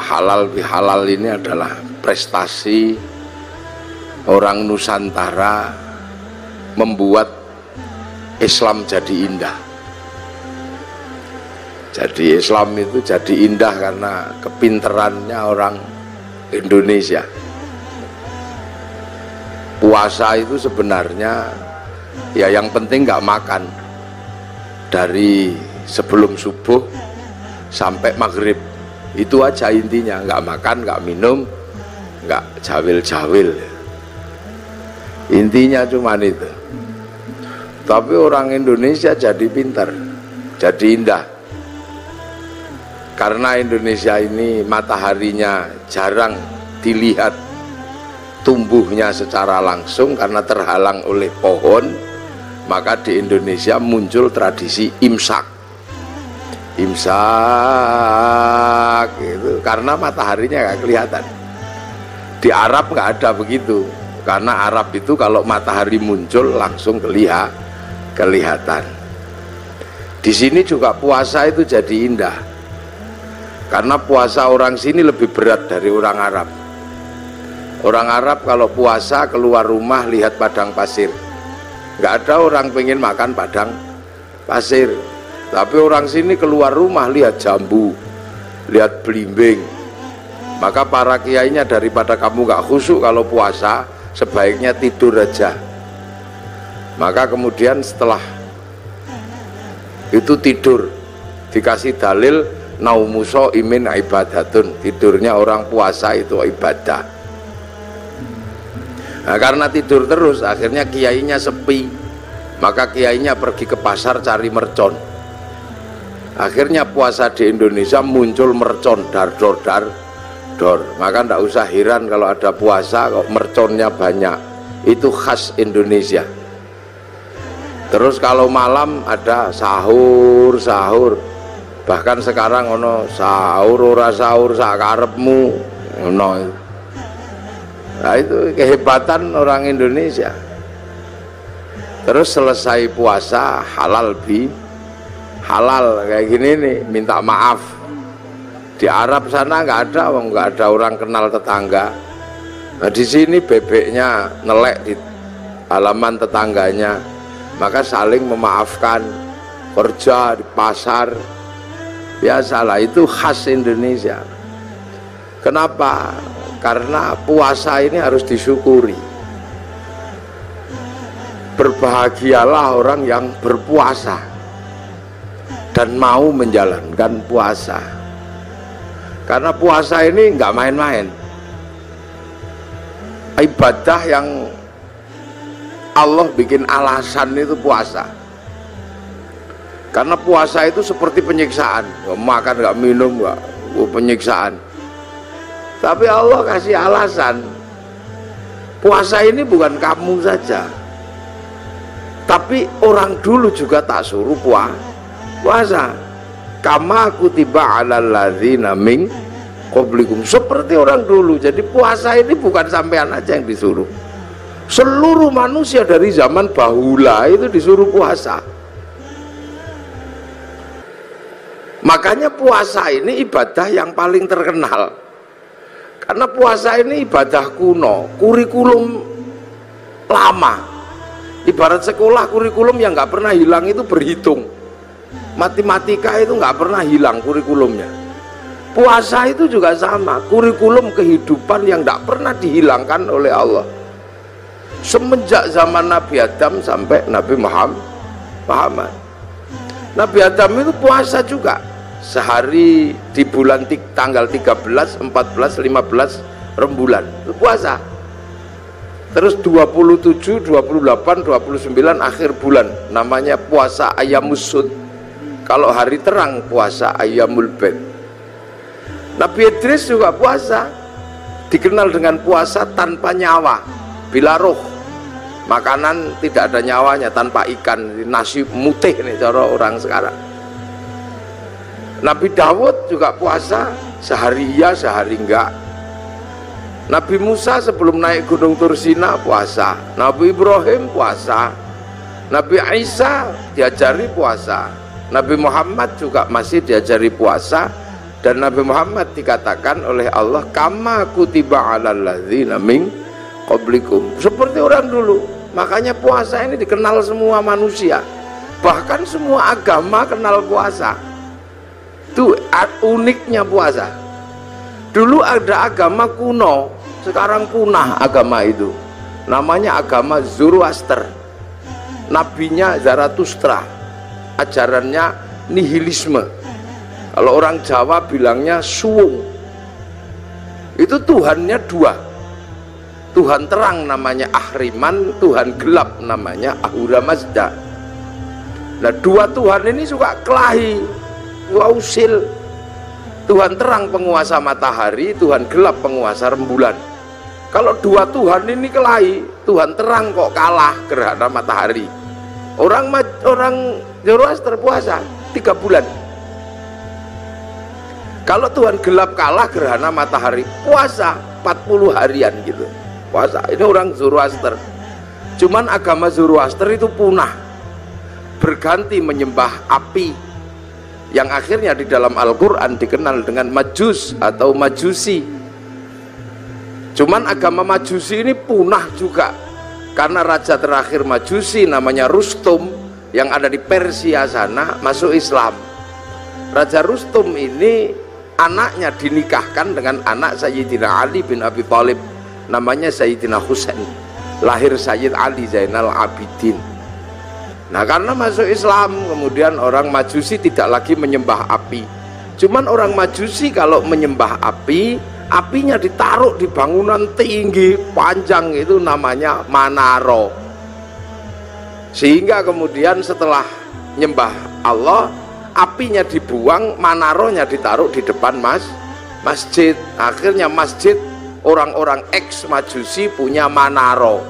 halal bihalal ini adalah prestasi orang Nusantara membuat Islam jadi indah. Jadi Islam itu jadi indah karena kepinterannya orang Indonesia. Puasa itu sebenarnya ya yang penting nggak makan dari sebelum subuh sampai maghrib, itu aja intinya, nggak makan, nggak minum, nggak jawil-jawil, intinya cuman itu. Tapi orang Indonesia jadi pintar, jadi indah, karena Indonesia ini mataharinya jarang dilihat tumbuhnya secara langsung karena terhalang oleh pohon. Maka di Indonesia muncul tradisi imsak gitu, karena mataharinya nggak kelihatan. Di Arab nggak ada begitu, karena Arab itu kalau matahari muncul langsung kelihatan. Di sini juga puasa itu jadi indah, karena puasa orang sini lebih berat dari orang Arab. Orang Arab kalau puasa keluar rumah lihat padang pasir, nggak ada orang pengen makan padang pasir. Tapi orang sini keluar rumah lihat jambu, lihat belimbing. Maka para kiainya daripada kamu nggak khusyuk kalau puasa, sebaiknya tidur aja. Maka kemudian setelah itu tidur, dikasih dalil naumuso imin ibadatun, tidurnya orang puasa itu ibadah. Nah, karena tidur terus akhirnya kiainya sepi, maka kiainya pergi ke pasar cari mercon. Akhirnya puasa di Indonesia muncul mercon dar-dor. Maka ndak usah heran kalau ada puasa kok merconnya banyak, itu khas Indonesia. Terus kalau malam ada sahur, bahkan sekarang ono sahur ora sahur sakarepmu ono. Nah, itu kehebatan orang Indonesia. Terus selesai puasa halal kayak gini nih, minta maaf. Di Arab sana nggak ada orang kenal tetangga. Nah, di sini bebeknya nelek di halaman tetangganya, maka saling memaafkan. Kerja di pasar biasalah, itu khas Indonesia. Kenapa? Karena puasa ini harus disyukuri. Berbahagialah orang yang berpuasa dan mau menjalankan puasa, karena puasa ini nggak main-main. Ibadah yang Allah bikin alasan itu puasa, karena puasa itu seperti penyiksaan. Nggak makan, nggak minum, nggak penyiksaan. Tapi Allah kasih alasan, puasa ini bukan kamu saja, tapi orang dulu juga tak suruh puasa. Kama kutiba 'alal ladzina min qablikum, seperti orang dulu. Jadi puasa ini bukan sampean aja yang disuruh, seluruh manusia dari zaman bahula itu disuruh puasa. Makanya puasa ini ibadah yang paling terkenal, karena puasa ini ibadah kuno, kurikulum lama. Ibarat sekolah, kurikulum yang nggak pernah hilang itu berhitung. Matematika itu nggak pernah hilang kurikulumnya. Puasa itu juga sama, kurikulum kehidupan yang nggak pernah dihilangkan oleh Allah. Semenjak zaman Nabi Adam sampai Nabi Muhammad. Nabi Adam itu puasa juga. Sehari di bulan tanggal 13, 14, 15 rembulan itu puasa. Terus 27, 28, 29 akhir bulan namanya puasa Ayyamus Sud. Kalau hari terang puasa Ayyamul Bid. Nabi Idris juga puasa, dikenal dengan puasa tanpa nyawa, bila roh. Makanan tidak ada nyawanya, tanpa ikan, nasi mutih nih cara orang sekarang. Nabi Dawud juga puasa, sehari iya sehari enggak. Nabi Musa sebelum naik gunung Tursina puasa. Nabi Ibrahim puasa. Nabi Isa diajari puasa. Nabi Muhammad juga masih diajari puasa Dan Nabi Muhammad dikatakan oleh Allah kama kutiba 'alal ladzina min qablikum, seperti orang dulu. Makanya puasa ini dikenal semua manusia, bahkan semua agama kenal puasa. Itu uniknya puasa. Dulu ada agama kuno, sekarang punah agama itu, namanya agama Zoroaster. Nabinya Zarathustra, ajarannya nihilisme. Kalau orang Jawa bilangnya suwung. Itu Tuhannya dua, Tuhan terang namanya Ahriman, Tuhan gelap namanya Ahura Mazda. Nah, dua Tuhan ini suka kelahi, usil. Tuhan terang penguasa matahari, Tuhan gelap penguasa rembulan. Kalau dua Tuhan ini kelahi, Tuhan terang kok kalah gerhana matahari. Orang Zoroaster puasa 3 bulan. Kalau Tuhan gelap kalah gerhana matahari, puasa 40 harian gitu. Puasa. Ini orang Zoroaster. Cuman agama Zoroaster itu punah, berganti menyembah api, yang akhirnya di dalam Al-Quran dikenal dengan Majus atau Majusi. Cuman agama Majusi ini punah juga karena raja terakhir Majusi namanya Rustum yang ada di Persia sana masuk Islam. Raja Rustum ini anaknya dinikahkan dengan anak Sayyidina Ali bin Abi Thalib, namanya Sayyidina Husain, lahir Sayyid Ali Zainal Abidin. Nah, karena masuk Islam kemudian orang Majusi tidak lagi menyembah api. Cuman orang Majusi kalau menyembah api, apinya ditaruh di bangunan tinggi panjang, itu namanya manaro. Sehingga kemudian setelah nyembah Allah, apinya dibuang, manaronya ditaruh di depan masjid. Akhirnya masjid orang-orang ex Majusi punya manaro.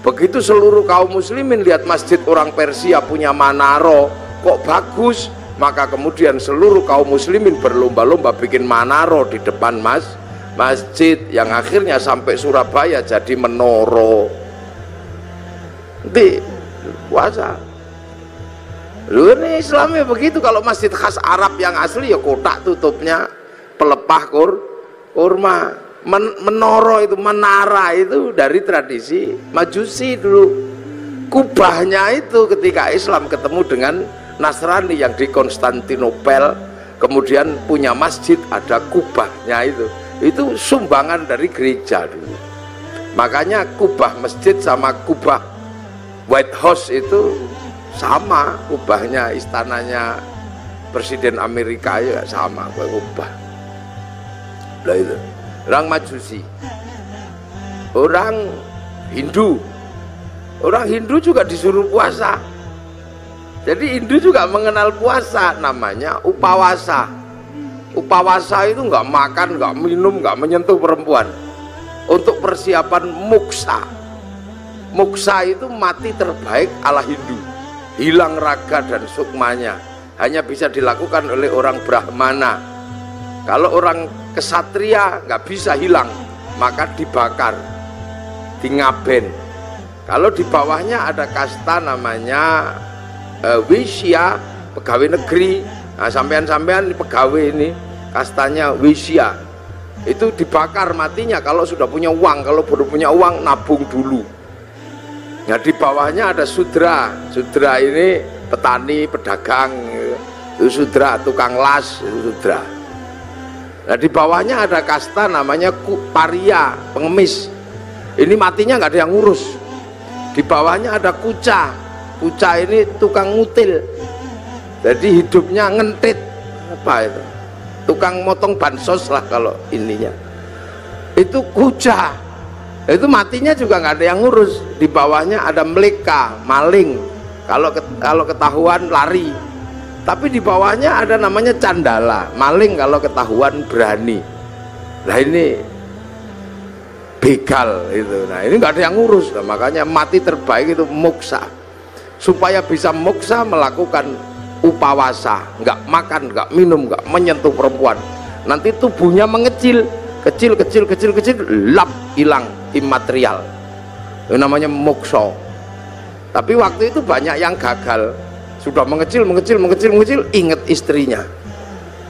Begitu seluruh kaum muslimin lihat masjid orang Persia punya manaro, kok bagus, maka kemudian seluruh kaum muslimin berlomba-lomba bikin manaro di depan masjid, yang akhirnya sampai Surabaya jadi menoro. Di puasa. Lu ini Islamnya begitu. Kalau masjid khas Arab yang asli ya kotak tutupnya pelepah kurma. Menoro itu, menara itu dari tradisi Majusi dulu. Kubahnya itu ketika Islam ketemu dengan Nasrani yang di Konstantinopel, kemudian punya masjid ada kubahnya itu sumbangan dari gereja dulu. Makanya kubah masjid sama kubah White House itu sama, kubahnya istananya Presiden Amerika ya sama kubah. Lah itu orang Majusi. Orang Hindu juga disuruh puasa. Jadi Hindu juga mengenal puasa, namanya upawasa. Upawasa itu nggak makan, nggak minum, nggak menyentuh perempuan, untuk persiapan moksa. Moksa itu mati terbaik ala Hindu, hilang raga dan sukmanya, hanya bisa dilakukan oleh orang Brahmana. Kalau orang kesatria nggak bisa hilang, maka dibakar, dingaben. Kalau di bawahnya ada kasta namanya Wisya, pegawai negeri. Nah, sampean-sampean pegawai ini kastanya Wisya, itu dibakar matinya kalau sudah punya uang. Kalau baru punya uang nabung dulu. Nah, di bawahnya ada Sudra. Sudra ini petani, pedagang, itu Sudra, tukang las, itu Sudra. Nah, di bawahnya ada kasta namanya Paria, pengemis. Ini matinya nggak ada yang ngurus. Di bawahnya ada Kuca. Kuca ini tukang ngutil. Jadi hidupnya ngentit. Apa itu? Tukang motong bansos lah kalau ininya. Itu Kuca. Itu matinya juga nggak ada yang ngurus. Di bawahnya ada Meleka, maling. Kalau ketahuan lari. Tapi di bawahnya ada namanya Candala, maling kalau ketahuan berani. Nah, ini begal itu. Nah, ini nggak ada yang ngurus. Nah, makanya mati terbaik itu moksa. Supaya bisa moksa melakukan upawasa, nggak makan, nggak minum, nggak menyentuh perempuan. Nanti tubuhnya mengecil, kecil, lap, hilang, imaterial. Itu namanya moksa. Tapi waktu itu banyak yang gagal. Sudah mengecil, ingat istrinya,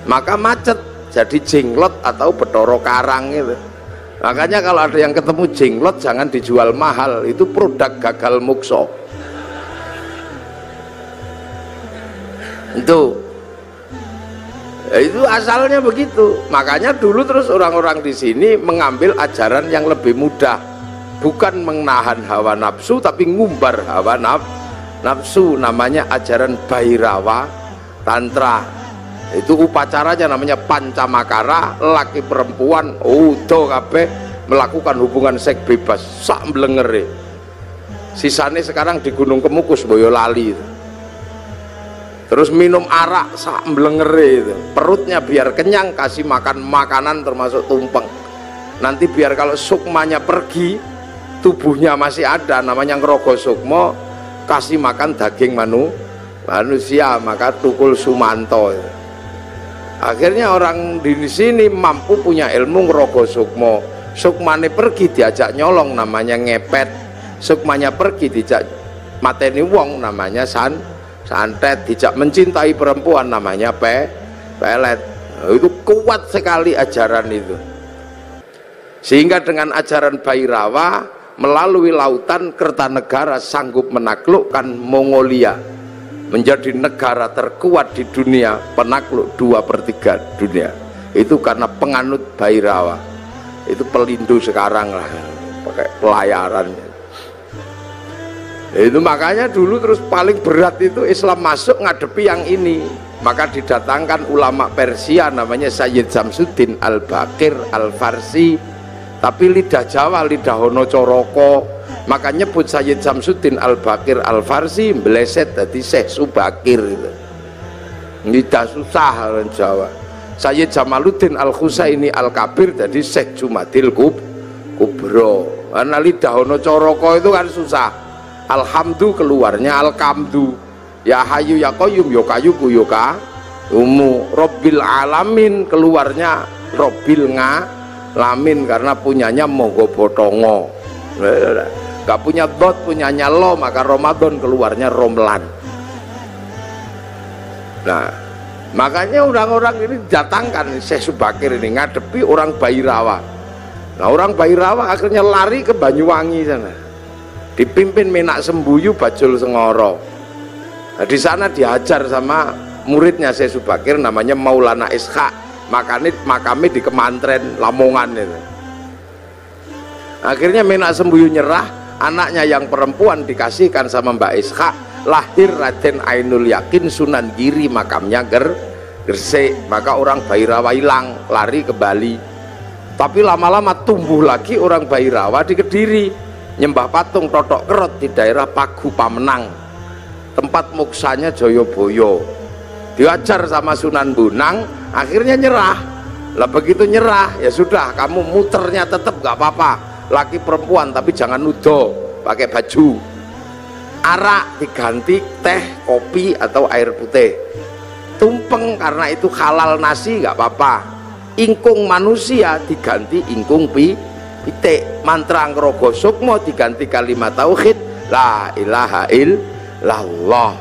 maka macet jadi jenglot atau Bathara Karang itu. Makanya kalau ada yang ketemu jenglot jangan dijual mahal, itu produk gagal mukso. Itu asalnya begitu. Makanya dulu terus orang-orang di sini mengambil ajaran yang lebih mudah, bukan menahan hawa nafsu tapi ngumbar hawa nafsu. Namanya ajaran Bhairawa Tantra. Itu upacaranya namanya pancamakara, laki perempuan utuh kabeh melakukan hubungan seks bebas sak mblengere. Sisane sekarang di Gunung Kemukus Boyolali. Terus minum arak sak mblengere itu. Perutnya biar kenyang, kasih makan makanan termasuk tumpeng. Nanti biar kalau sukmanya pergi, tubuhnya masih ada, namanya ngrogo sukma, kasih makan daging manusia, maka tukul sumanto. Akhirnya orang di sini mampu punya ilmu ngrogo sukma. Sukmane pergi diajak nyolong, namanya ngepet. Sukmanya pergi diajak mateni wong, namanya santet. Dijak mencintai perempuan, namanya pelet. Itu kuat sekali ajaran itu. Sehingga dengan ajaran Bhairawa melalui lautan Kertanegara sanggup menaklukkan Mongolia, menjadi negara terkuat di dunia, penakluk 2/3 dunia. Itu karena penganut Bhairawa. Itu Pelindo sekarang lah, pakai pelayaran. Itu makanya dulu terus paling berat itu Islam masuk ngadepi yang ini. Maka didatangkan ulama Persia namanya Sayyid Samsuddin Al-Baqir Al-Farsi, tapi lidah Jawa, lidah Honocoroko. Maka nyebut Sayyid Samsuddin Al-Baqir Al-Farsi meleset jadi Syekh Subakir gitu. Lidah susah orang Jawa. Sayyid Jamaluddin Al-Husaini Al-Kabir jadi Syekh Jumadil Kubro. Karena lidah Honocoroko itu kan susah. Alhamdu keluarnya Al-Kamdu. Ya Hayu Ya Qayyum Ya Kayuku Ya Umu. Robbil Alamin keluarnya Robbil Ngalamin, karena punyanya Monggo Botongo. Gak punya dot, punyanya lo, maka Ramadan keluarnya Romlan. Nah, makanya orang-orang ini datangkan Syekh Subakir ini ngadepi orang Bhairawa. Nah, orang Bhairawa akhirnya lari ke Banyuwangi sana, dipimpin Menak Sembuyu Bajul Sengoro. Nah, di sana diajar sama muridnya Syekh Subakir namanya Maulana Ishaq. Makamnya di Kemantren Lamongan itu. Akhirnya Menak Sembuyu nyerah. Anaknya yang perempuan dikasihkan sama Mbak Ishaq, lahir Raden Ainul Yakin Sunan Giri, makamnya Gresik. Maka orang Bhairawa hilang, lari ke Bali. Tapi lama-lama tumbuh lagi orang Bhairawa di Kediri, nyembah patung Totok Kerot di daerah Pagu Pamenang, tempat muksanya Joyoboyo. Diajar sama Sunan Bonang, akhirnya nyerah. Lah begitu nyerah, ya sudah, kamu muternya tetap gak apa-apa, laki perempuan, tapi jangan nudo, pakai baju arak diganti teh, kopi atau air putih. Tumpeng karena itu halal nasi nggak apa-apa. Ingkung manusia diganti ingkung pitik. Mantra ngrogo sukmo diganti kalimat tauhid la ilaha illallah.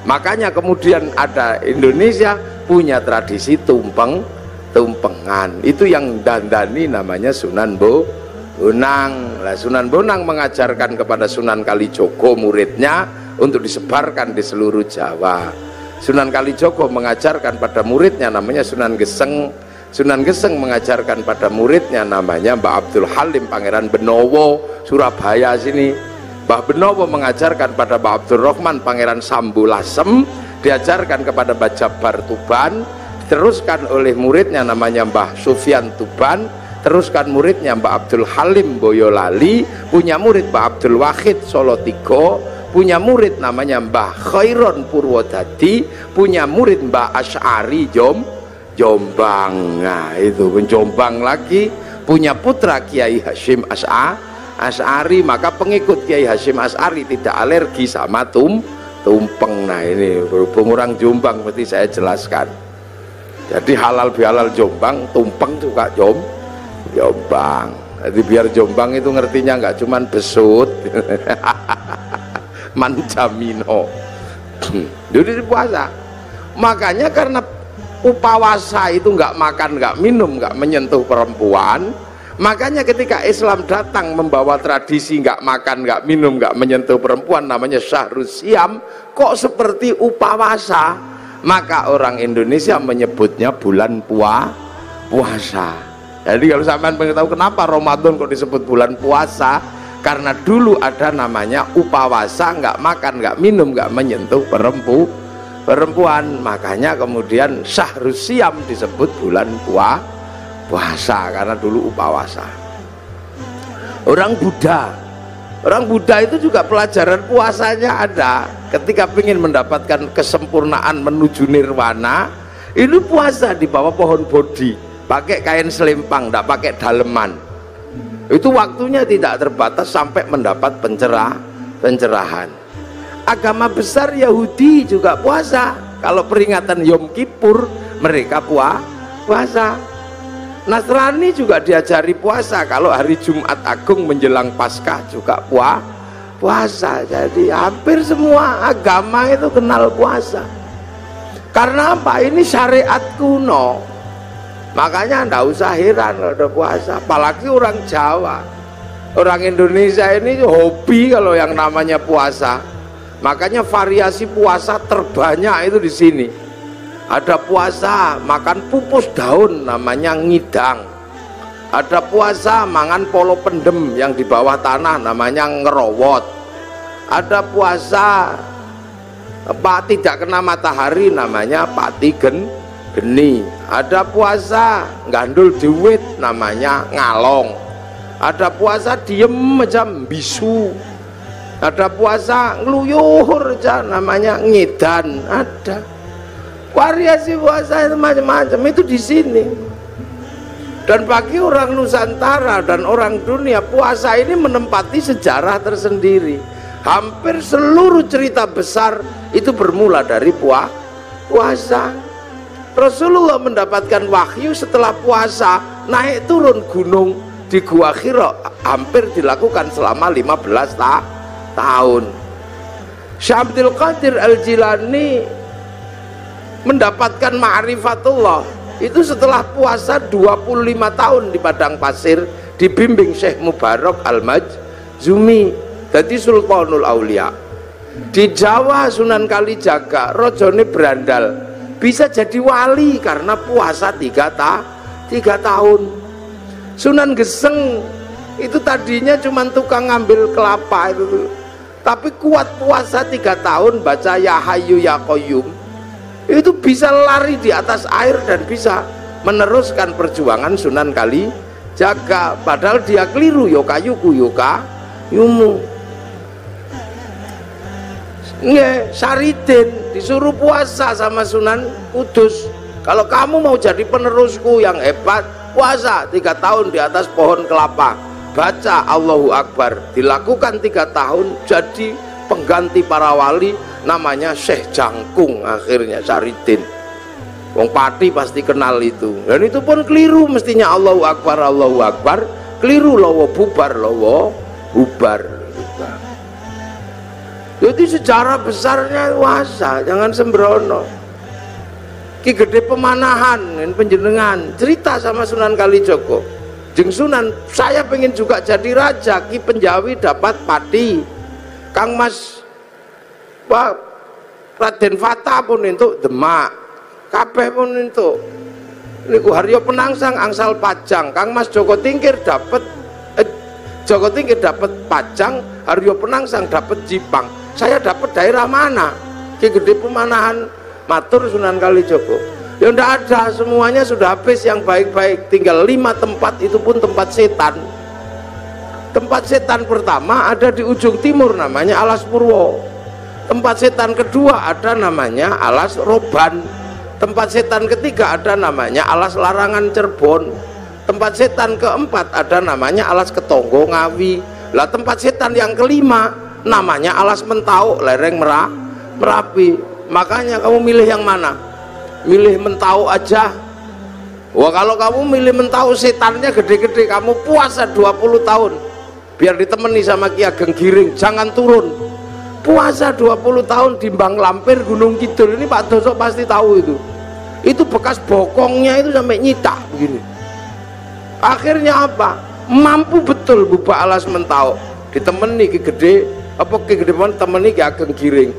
Makanya kemudian ada Indonesia punya tradisi tumpengan. Itu yang dandani namanya Sunan Bonang. Lah Sunan Bonang mengajarkan kepada Sunan Kalijogo muridnya untuk disebarkan di seluruh Jawa. Sunan Kalijogo mengajarkan pada muridnya namanya Sunan Geseng. Sunan Geseng mengajarkan pada muridnya namanya Mbah Abdul Halim Pangeran Benowo Surabaya sini. Mbah Benowo mengajarkan pada Mbah Abdul Rahman Pangeran Sambulasem, diajarkan kepada Mbah Jabar Tuban, diteruskan oleh muridnya namanya Mbah Sufyan Tuban, teruskan muridnya Mbah Abdul Halim Boyolali, punya murid Mbah Abdul Wahid Solotigo, punya murid namanya Mbah Khairon Purwodadi, punya murid Mbah Asy'ari Jombang. Nah itu Jombang lagi, punya putra Kiai Hashim Asy'ari. Maka pengikut Kiai Hashim Asy'ari tidak alergi sama tumpeng. Nah ini berhubung orang Jombang mesti saya jelaskan. Jadi halal bihalal Jombang, tumpeng juga Jombang. Jadi biar Jombang itu ngertinya nggak cuman besut Mancamino. Jadi puasa. Makanya karena upawasa itu nggak makan, nggak minum, nggak menyentuh perempuan. Makanya ketika Islam datang membawa tradisi nggak makan, nggak minum, nggak menyentuh perempuan, namanya Syahrus Siam, kok seperti upawasa? Maka orang Indonesia menyebutnya bulan puasa. Jadi kalau sampean pengen tahu kenapa Ramadan kok disebut bulan puasa, karena dulu ada namanya upawasa, nggak makan, nggak minum, nggak menyentuh perempuan. Makanya kemudian Syahrus Siam disebut bulan puasa karena dulu upawasa. Orang Buddha itu juga pelajaran puasanya ada. Ketika ingin mendapatkan kesempurnaan menuju nirwana, ini puasa di bawah pohon bodhi, pakai kain selempang, tidak pakai daleman. Itu waktunya tidak terbatas sampai mendapat pencerahan. Agama besar Yahudi juga puasa. Kalau peringatan Yom Kippur mereka puasa. Nasrani juga diajari puasa. Kalau hari Jumat Agung menjelang Paskah juga puasa. Jadi hampir semua agama itu kenal puasa. Karena apa? Ini syariat kuno. Makanya ndak usah heran kalau ada puasa. Apalagi orang Jawa, orang Indonesia ini hobi kalau yang namanya puasa. Makanya variasi puasa terbanyak itu di sini. Ada puasa makan pupus daun namanya ngidang. Ada puasa mangan polo pendem yang di bawah tanah namanya ngerowot. Ada puasa tidak kena matahari namanya pati geni. Ada puasa gandul duit namanya ngalong. Ada puasa diem macam bisu. Ada puasa ngeluyuhur aja namanya ngedan. Ada variasi puasa itu macam-macam itu di sini. Dan bagi orang Nusantara dan orang dunia, puasa ini menempati sejarah tersendiri. Hampir seluruh cerita besar itu bermula dari puasa. Rasulullah mendapatkan wahyu setelah puasa, naik turun gunung di Gua Hira hampir dilakukan selama 15 tahun. Syekh Abdul Qadir Al-Jilani mendapatkan ma'rifatullah itu setelah puasa 25 tahun di padang pasir, dibimbing Syekh Mubarak Al-Majzumi, jadi Sultanul Aulia. Di Jawa Sunan Kalijaga rojone berandal, bisa jadi wali karena puasa 3 tahun. Sunan Geseng itu tadinya cuma tukang ngambil kelapa itu, tapi kuat puasa 3 tahun, baca Ya Hayyu Ya Qayyum, itu bisa lari di atas air dan bisa meneruskan perjuangan Sunan Kalijaga. Padahal dia keliru, yo kayuku yo kayumu. Nggih, Saridin disuruh puasa sama Sunan Kudus. Kalau kamu mau jadi penerusku yang hebat, puasa 3 tahun di atas pohon kelapa, baca Allahu Akbar, dilakukan 3 tahun, jadi pengganti para wali namanya Syekh Jangkung. Akhirnya Saridin, wong Pati pasti kenal itu, dan itu pun keliru mestinya Allahu Akbar, keliru lowo bubar. Jadi sejarah besarnya puasa, jangan sembrono. Ki Gede Pemanahan penjenengan cerita sama Sunan Kalijogo, jeng Sunan, saya pengen juga jadi raja. Ki Penjawi dapat pati, Kang Mas Raden Fata pun untuk Demak, kabeh pun untuk niku Haryo Penangsang angsal Pajang, Kang Mas Joko Tingkir dapat Pajang, Haryo Penangsang dapat Jipang. Saya dapat daerah mana? Ki Gede Pemanahan matur Sunan Kalijogo, ya ndak ada, semuanya sudah habis yang baik-baik, tinggal 5 tempat, itu pun tempat setan. Tempat setan pertama ada di ujung timur namanya Alas Purwo. Tempat setan kedua ada namanya Alas Roban. Tempat setan ketiga ada namanya Alas Larangan Cirebon. Tempat setan keempat ada namanya Alas Ketonggo Ngawi. Lah tempat setan yang kelima namanya Alas Mentau lereng Merapi. Makanya kamu milih yang mana? Milih Mentau aja. Wah, kalau kamu milih Mentau setannya gede-gede, kamu puasa 20 tahun biar ditemani sama Ki Ageng Giring, jangan turun. Puasa 20 tahun di Mbang Lampir Gunung Kidul, ini Pak Doso pasti tahu itu. itu bekas bokongnya itu sampai nyitak begini. Akhirnya apa? Mampu betul Bubak Alas Mentau ditemeni Ki Gede, apa Ki Gede pun temeni Ki Ageng Giring.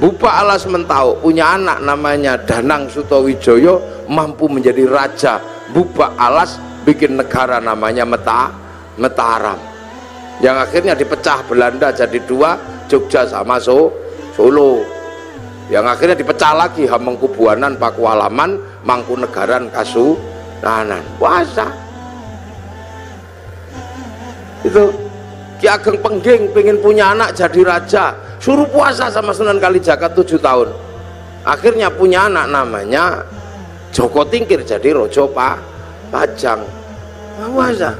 Bubak Alas Mentau punya anak namanya Danang Sutawijaya, mampu menjadi raja. Bubak Alas bikin negara namanya Mataram, yang akhirnya dipecah Belanda jadi dua, Jogja sama Solo, yang akhirnya dipecah lagi Hamengkubuanan, Pakualaman, Mangkunegaran, Kasunanan. Puasa itu. Ki Ageng Pengging pengen punya anak jadi raja, suruh puasa sama Sunan Kalijaga 7 tahun. Akhirnya punya anak namanya Joko Tingkir jadi Rojo Pajang. Puasa.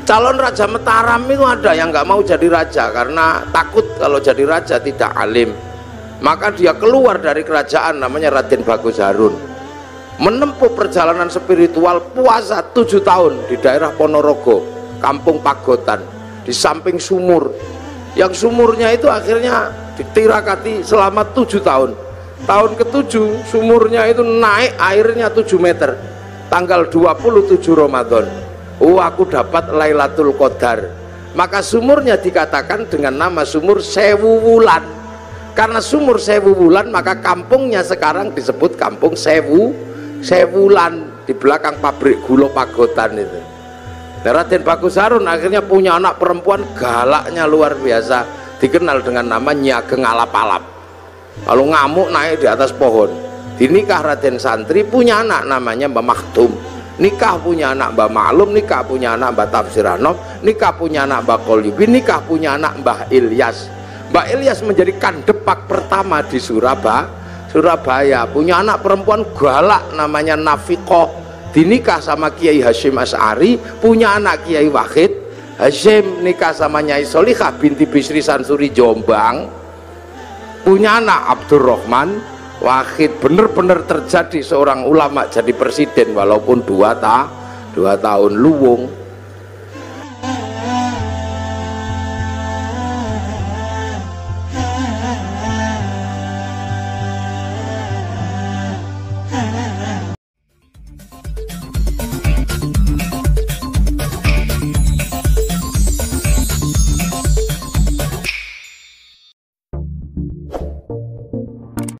Calon Raja Mataram itu ada yang nggak mau jadi raja karena takut kalau jadi raja tidak alim. Maka dia keluar dari kerajaan, namanya Raden Bagus Harun, menempuh perjalanan spiritual puasa 7 tahun di daerah Ponorogo, Kampung Pagotan, di samping sumur, yang sumurnya itu akhirnya ditirakati selama 7 tahun. Tahun ke-7 sumurnya itu naik airnya 7 meter, tanggal 27 Ramadan. Aku dapat Lailatul Qadar. Maka sumurnya dikatakan dengan nama sumur Sewu Wulan. Karena sumur Sewu Wulan, maka kampungnya sekarang disebut Kampung Sewulan, di belakang pabrik gula Pagotan itu. Raden Bagus Harun akhirnya punya anak perempuan galaknya luar biasa, dikenal dengan nama Nyi Ageng Alap-alap. Kalau ngamuk naik di atas pohon. Dinikah Raden Santri, punya anak namanya Mbah Maktum. Nikah punya anak Mbah Maklum, nikah punya anak Mbah Tafsiranov, nikah punya anak Mbah Kolyubi, nikah punya anak Mbah Ilyas. Mbah Ilyas menjadi kandepak pertama di Surabaya. Punya anak perempuan galak namanya Nafikoh, dinikah sama Kiai Hasyim Asy'ari, punya anak Kiai Wahid Hasyim, nikah sama Nyai Solihah binti Bisri Sansuri Jombang, punya anak Abdurrahman Wahid. Bener-bener terjadi seorang ulama jadi presiden walaupun 2 tahun luwung.